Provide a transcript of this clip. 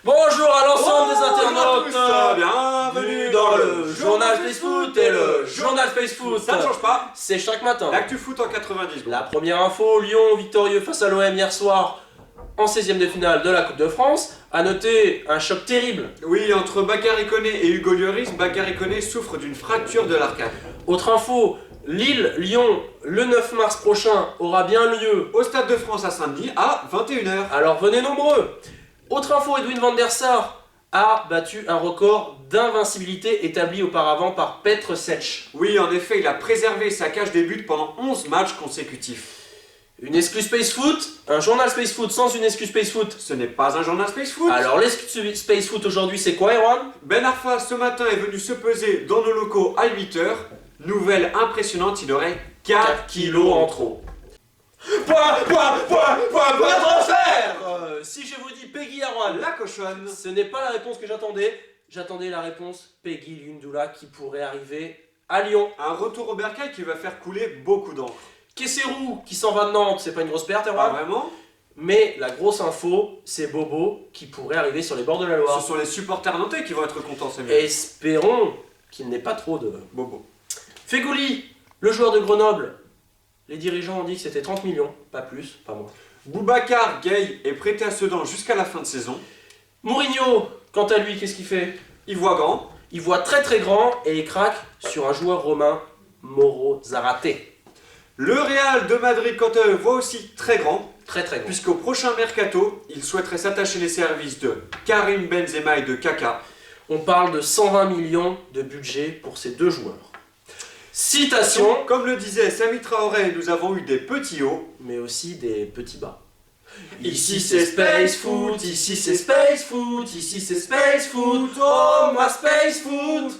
Bonjour à l'ensemble des internautes. Bienvenue dans le journal Space Foot et le journal Space Foot. Ça ne change pas. C'est chaque matin. L'actu foot en 90 secondes. La première info, Lyon victorieux face à l'OM hier soir en 16e de finale de la Coupe de France. A noter un choc terrible. Oui, entre Bakary Koné et Hugo Lloris, Bakary Koné souffre d'une fracture de l'arcade. Autre info, Lille-Lyon le 9 mars prochain aura bien lieu Au Stade de France à Saint-Denis à 21h. Alors venez nombreux. Autre info, Edwin van der Sar a battu un record d'invincibilité établi auparavant par Petr Cech. Oui, en effet, il a préservé sa cage des buts pendant 11 matchs consécutifs. Une excuse Space Foot, un journal Space Foot sans une excuse Space Foot. Ce n'est pas un journal Space Foot. Alors l'excuse Space Foot aujourd'hui c'est quoi, Erwan? Ben Arfa ce matin est venu se peser dans nos locaux à 8h. Nouvelle impressionnante, il aurait 4 kilos en trop. Point de transfert. Si je vous dis Peggy Erwan, La cochonne. ce n'est pas la réponse que j'attendais. J'attendais la réponse Peggy Lundula qui pourrait arriver à Lyon. Un retour au bercail qui va faire couler beaucoup d'encre. Kesserou qui s'en va de Nantes, c'est pas une grosse perte, Pas Erwan? vraiment. Mais la grosse info, c'est Bobo qui pourrait arriver sur les bords de la Loire. Ce sont les supporters nantais qui vont être contents, c'est mieux. Espérons qu'il n'ait pas trop de... Bobo. Fegouli, le joueur de Grenoble. Les dirigeants ont dit que c'était 30 millions, pas plus, pas moins. Boubacar Gueye est prêté à Sedan jusqu'à la fin de saison. Mourinho, quant à lui, qu'est-ce qu'il fait? Il voit grand. Il voit très très grand et il craque sur un joueur romain, Mauro Zarate. Le Real de Madrid, quant à eux, voit aussi très grand, Très très grand. puisqu'au prochain mercato, il souhaiterait s'attacher les services de Karim Benzema et de Kaka. On parle de 120 millions de budget pour ces deux joueurs. Citation, Comme le disait Sami Traoré, nous avons eu des petits hauts. mais aussi des petits bas. Ici, c'est Space Foot, ici c'est Space Foot, ici c'est Space Foot, oh ma Space Foot.